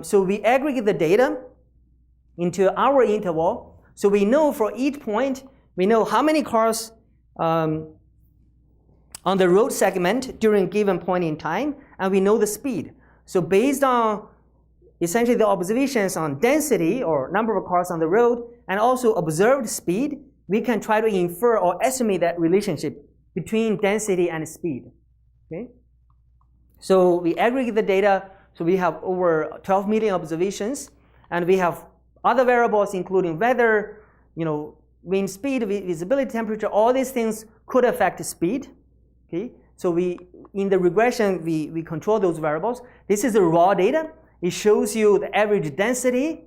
So we aggregate the data into our interval. So we know for each point, we know how many cars on the road segment during a given point in time, and we know the speed. So based on essentially the observations on density or number of cars on the road and also observed speed, we can try to infer or estimate that relationship between density and speed. Okay? So we aggregate the data, so we have over 12 million observations, and we have other variables including weather, wind speed, visibility, temperature, all these things could affect speed. Okay? So in the regression, we control those variables. This is the raw data. It shows you the average density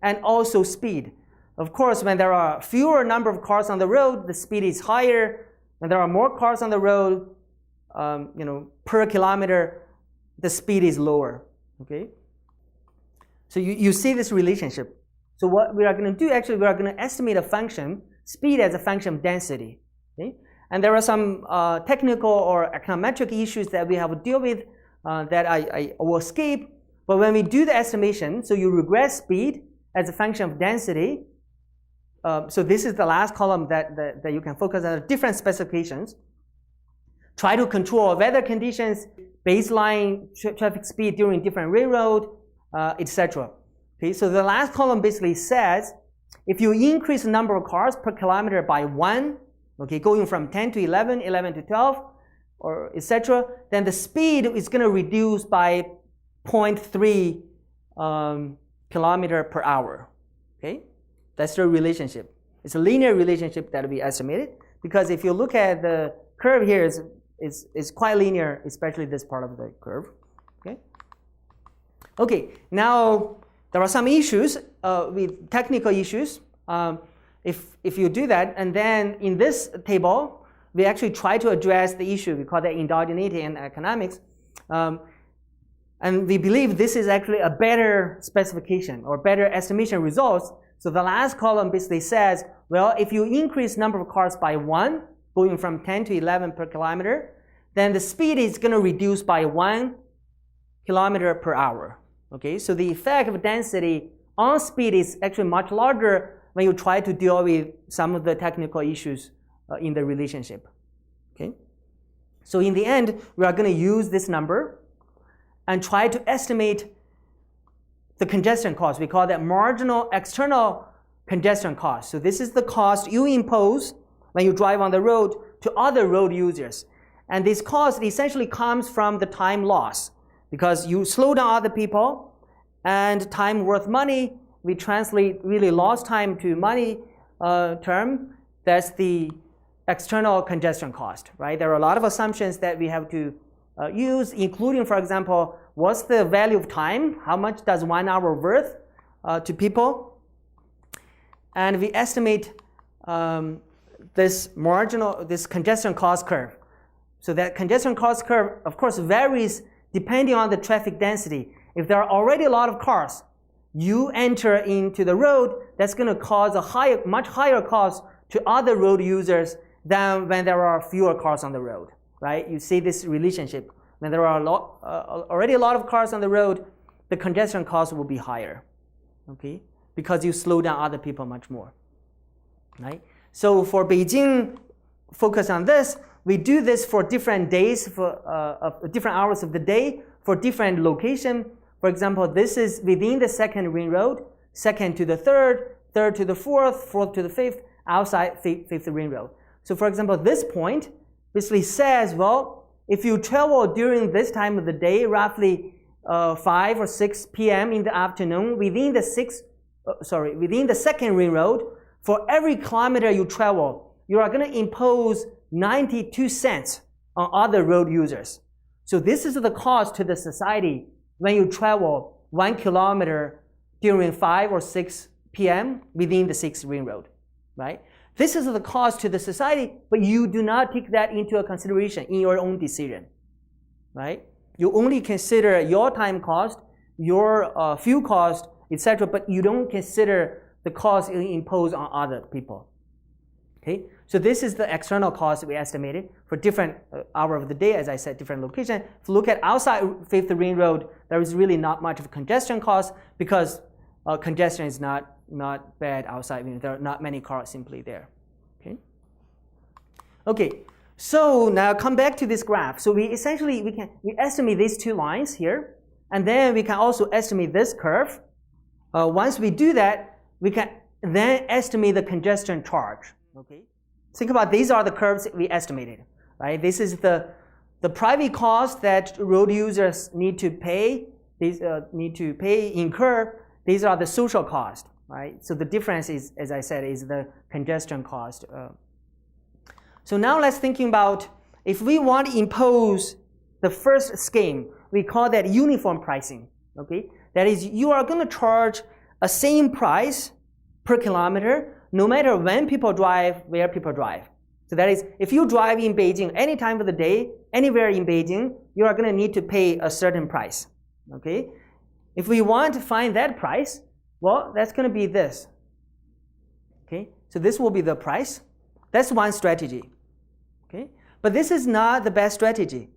and also speed. Of course, when there are fewer number of cars on the road, the speed is higher. When there are more cars on the road, per kilometer, the speed is lower. Okay? So you see this relationship. So what we are going to do, actually, we are going to estimate a function, speed as a function of density. Okay? And there are some technical or econometric issues that we have to deal with that I will skip. But when we do the estimation, so you regress speed as a function of density. So this is the last column that you can focus on, different specifications. Try to control weather conditions, baseline traffic speed during different railroad, etc. Okay, so the last column basically says, if you increase the number of cars per kilometer by 1, okay, going from 10 to 11, 11 to 12, or etc., then the speed is going to reduce by 0.3 kilometer per hour. Okay, that's the relationship. It's a linear relationship that we estimated, because if you look at the curve here, it's quite linear, especially this part of the curve. Okay. Okay. Now there are some issues with technical issues. If you do that, and then in this table, we actually try to address the issue. We call that endogeneity in economics. And we believe this is actually a better specification or better estimation results. So the last column basically says, well, if you increase number of cars by 1, going from 10 to 11 per kilometer, then the speed is going to reduce by 1 kilometer per hour. Okay, so the effect of density on speed is actually much larger when you try to deal with some of the technical issues in the relationship. Okay, so in the end, we are going to use this number and try to estimate the congestion cost. We call that marginal external congestion cost. So this is the cost you impose when you drive on the road to other road users. And this cost essentially comes from the time loss, because you slow down other people, and time worth money, we translate really lost time to money term. That's the external congestion cost, right? There are a lot of assumptions that we have to use, including, for example, what's the value of time? How much does 1 hour worth to people? And we estimate this congestion cost curve. So that congestion cost curve, of course, varies depending on the traffic density. If there are already a lot of cars, you enter into the road, that's going to cause a much higher cost to other road users than when there are fewer cars on the road, right? You see this relationship. When there are already a lot of cars on the road, the congestion cost will be higher, okay? Because you slow down other people much more, right? So for Beijing, focus on this. We do this for different days, for different hours of the day, for different location. For example, this is within the second ring road, second to the third, third to the fourth, fourth to the fifth, outside fifth ring road. So for example, this point basically says, well, if you travel during this time of the day, roughly 5 or 6 p.m. in the afternoon, within the second ring road, for every kilometer you travel, you are going to impose 92 cents on other road users. So this is the cost to the society when you travel 1 kilometer during 5 or 6 p.m. within the 6th ring road, right? This is the cost to the society, but you do not take that into consideration in your own decision, right? You only consider your time cost, your fuel cost, etc., but you don't consider the cost imposed on other people. Okay, so this is the external cost we estimated for different hour of the day, as I said, different location. If you look at outside Fifth Ring Road, there is really not much of a congestion cost because congestion is not bad outside. I mean, there are not many cars simply there. Okay. Okay. So now come back to this graph. So we estimate these two lines here, and then we can also estimate this curve. Once we do that, we can then estimate the congestion charge. Okay. Think about these are the curves we estimated. Right. This is the private cost that road users need to pay. These incur. These are the social cost. Right. So the difference is, as I said, is the congestion cost. So now let's thinking about if we want to impose the first scheme, we call that uniform pricing. Okay, that is, you are going to charge a same price per kilometer no matter when people drive, where people drive. So that is, if you drive in Beijing any time of the day, anywhere in Beijing, you are going to need to pay a certain price. Okay, if we want to find that price, well, that's going to be this. Okay, so this will be the price. That's one strategy. Okay, but this is not the best strategy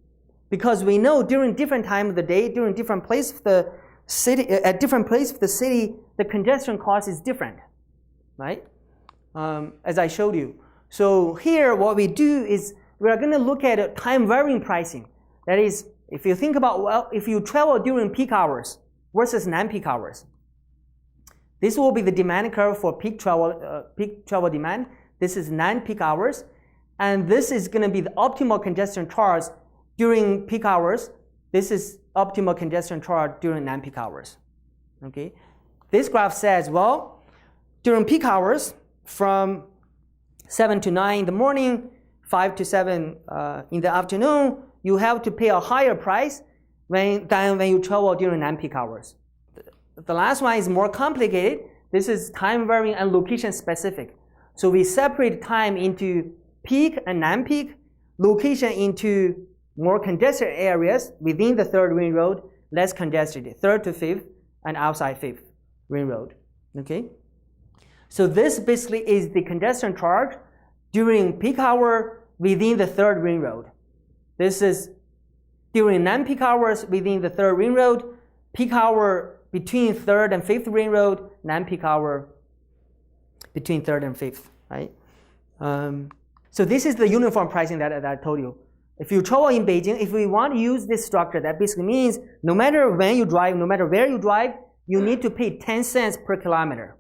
because we know during different time of the day, during different place of the city, at different place of the city, the congestion cost is different, right? As I showed you. So here, what we do is we are going to look at time varying pricing. That is, if you think about, well, if you travel during peak hours versus non-peak hours, this will be the demand curve for peak travel demand. This is non-peak hours. And this is going to be the optimal congestion charge during peak hours. This is optimal congestion charge during non-peak hours. Okay, this graph says, well, during peak hours, from 7 to 9 in the morning, 5 to 7 in the afternoon, you have to pay a higher price than when you travel during non-peak hours. The last one is more complicated. This is time varying and location specific. So we separate time into peak and non-peak, location into more congested areas within the third ring road, less congested, third to fifth, and outside fifth ring road. Okay? So this basically is the congestion charge during peak hour within the third ring road. This is during non-peak hours within the third ring road, peak hour between third and fifth ring road, non-peak hour between third and fifth, right? So this is the uniform pricing that I told you. If you travel in Beijing, if we want to use this structure, that basically means no matter when you drive, no matter where you drive, you need to pay 10 cents per kilometer.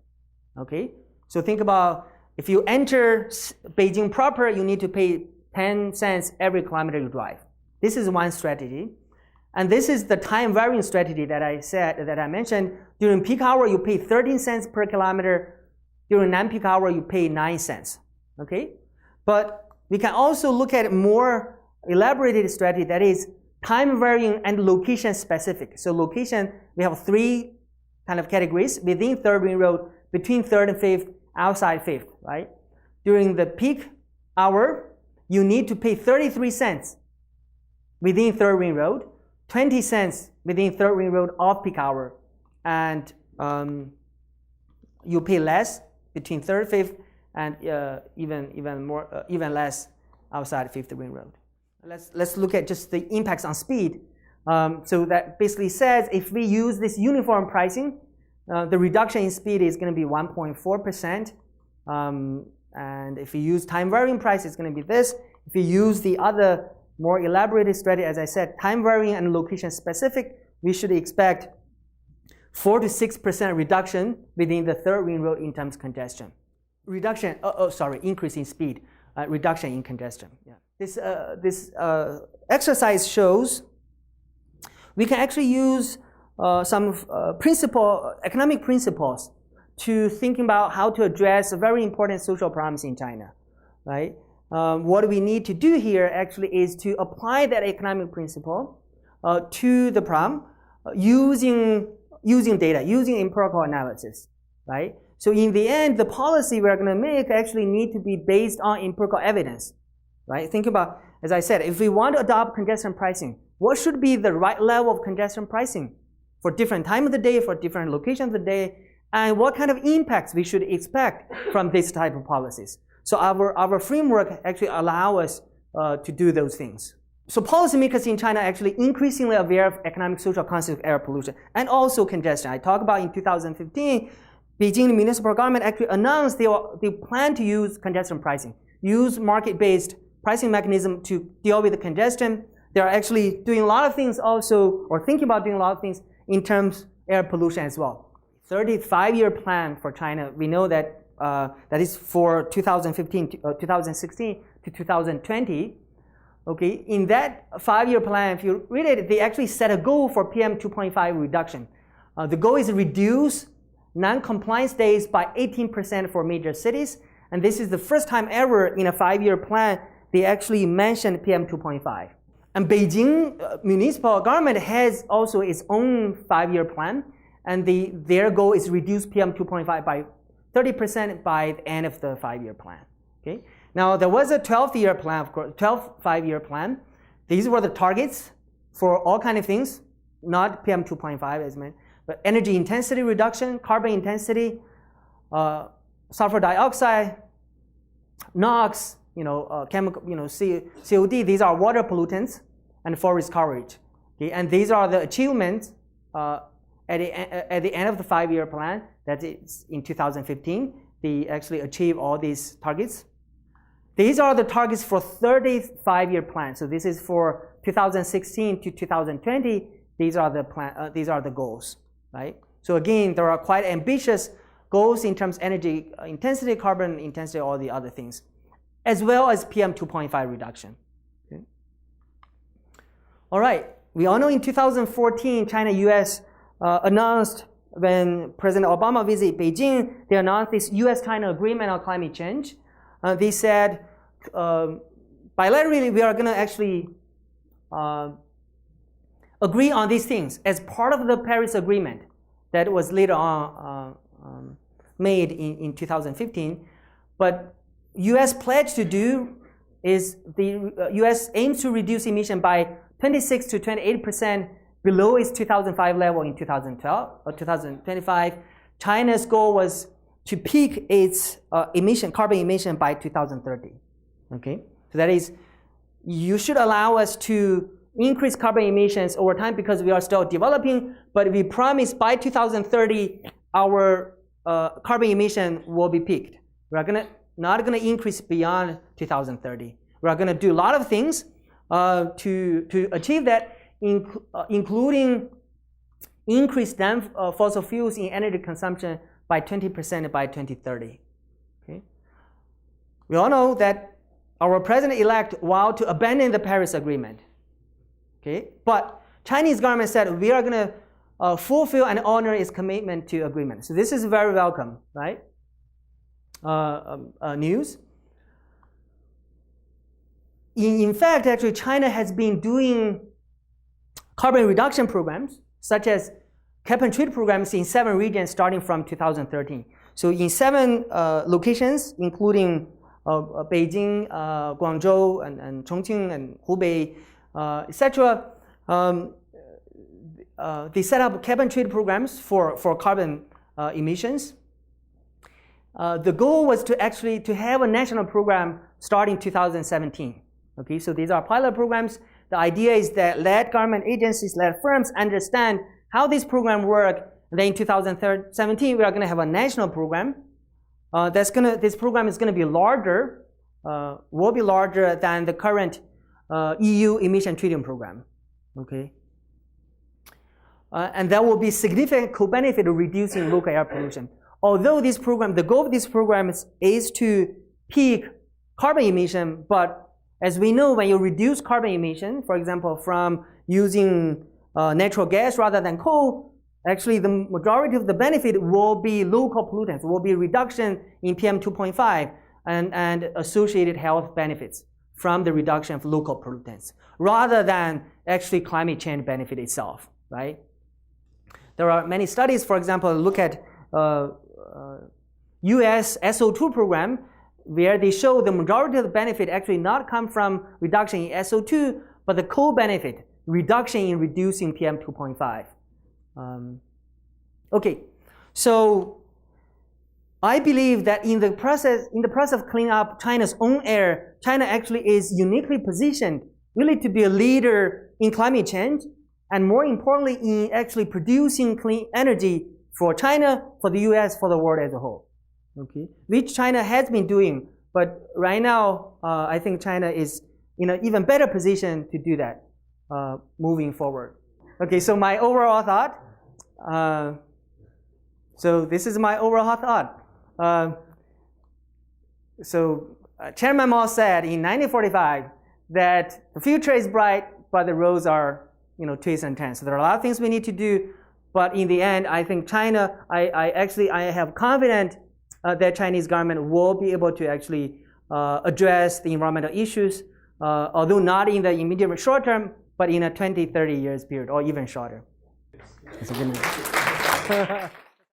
Okay? So think about if you enter Beijing proper, you need to pay 10 cents every kilometer you drive. This is one strategy. And this is the time varying strategy that I mentioned. During peak hour, you pay 13 cents per kilometer. During non-peak hour, you pay 9 cents. Okay? But we can also look at more elaborated strategy that is time varying and location specific. So location, we have 3 kind of categories within third ring road, between third and fifth, outside fifth, right? During the peak hour, you need to pay 33 cents within third ring road, 20 cents within third ring road off peak hour, and you pay less between third, fifth, and even less outside fifth ring road. Let's look at just the impacts on speed. So that basically says if we use this uniform pricing, the reduction in speed is going to be 1.4%. And if you use time varying price, it's going to be this. If you use the other more elaborated strategy, as I said, time varying and location specific, we should expect 4 to 6% reduction within the third ring road in terms of congestion. Increase in speed, reduction in congestion. Yeah. This exercise shows we can actually use some economic principles to think about how to address very important social problems in China, right? What we need to do here actually is to apply that economic principle to the problem using data, using empirical analysis, right? So in the end, the policy we're going to make actually need to be based on empirical evidence, right? Think about, as I said, if we want to adopt congestion pricing, what should be the right level of congestion pricing for different time of the day, for different locations of the day, and what kind of impacts we should expect from this type of policies. So our framework actually allows us to do those things. So policymakers in China are actually increasingly aware of economic social consequences of air pollution and also congestion. I talked about in 2015, Beijing municipal government actually announced they plan to use congestion pricing, use market-based pricing mechanism to deal with the congestion. They are actually doing a lot of things also, or thinking about doing a lot of things in terms of air pollution as well. 35-year plan for China, we know that that is for 2016 to 2020. Okay, in that 5-year plan, if you read it, they actually set a goal for PM 2.5 reduction. The goal is to reduce non-compliance days by 18% for major cities, and this is the first time ever in a 5-year plan they actually mentioned PM 2.5. And Beijing municipal government has also its own 5-year plan, and their goal is to reduce PM 2.5 by 30% by the end of the 5-year plan. Okay. Now there was a 12-year plan, of course, 12 5-year plan. These were the targets for all kind of things, not PM 2.5 as mentioned, but energy intensity reduction, carbon intensity, sulfur dioxide, NOx, chemical, COD. These are water pollutants and forest coverage. Okay, and these are the achievements at the end of the 5-year plan. That is in 2015. They actually achieve all these targets. These are the targets for 35-year plan. So this is for 2016 to 2020. These are the goals, right? So again, there are quite ambitious goals in terms of energy intensity, carbon intensity, all the other things, as well as PM 2.5 reduction. Okay. All right. We all know in 2014, China-US announced, when President Obama visited Beijing, they announced this US-China agreement on climate change. They said, bilaterally, we are going to actually agree on these things as part of the Paris Agreement that was later on made in 2015. But US pledge to do is the US aims to reduce emission by 26 to 28% below its 2005 level in 2012 or 2025. China's goal was to peak its carbon emission by 2030. Okay, so that is, you should allow us to increase carbon emissions over time because we are still developing, but we promise by 2030 our carbon emission will be peaked. We're not gonna increase beyond 2030. We're gonna do a lot of things to achieve that, including increase fossil fuels in energy consumption by 20% by 2030. Okay. We all know that our president-elect vowed to abandon the Paris Agreement. Okay, but Chinese government said we are going to fulfill and honor its commitment to agreement. So this is very welcome, right? News. In fact, actually, China has been doing carbon reduction programs, such as cap and trade programs in 7 regions starting from 2013. So in 7 locations, including Beijing, Guangzhou, and Chongqing, and Hubei, etc., they set up cap and trade programs for carbon emissions. The goal was to have a national program starting 2017. Okay, so these are pilot programs. The idea is that let government agencies, let firms understand how this program works. Then in 2017, we are going to have a national program. this program is going to be larger, will be larger than the current EU emission trading program. Okay. And there will be significant co-benefit of reducing local air pollution. Although this program, the goal of this program is to peak carbon emission, but as we know, when you reduce carbon emission, for example, from using natural gas rather than coal, actually the majority of the benefit will be local pollutants, will be reduction in PM 2.5 and associated health benefits from the reduction of local pollutants, rather than actually climate change benefit itself, right? There are many studies, for example, look at US SO2 program, where they show the majority of the benefit actually not come from reduction in SO2, but the co-benefit, reduction in reducing PM 2.5. Okay, so I believe that in the process of cleaning up China's own air, China actually is uniquely positioned really to be a leader in climate change, and more importantly, in actually producing clean energy for China, for the US, for the world as a whole. Okay, which China has been doing, but right now, I think China is in an even better position to do that moving forward. Okay, so my overall thought. So this is my overall thought. Chairman Mao said in 1945 that the future is bright, but the roads are, twists and turns. So there are a lot of things we need to do, but in the end, I think China. I have confidence that Chinese government will be able to actually address the environmental issues, although not in the immediate short term, but in a 20, 30 years period, or even shorter. That's a good news.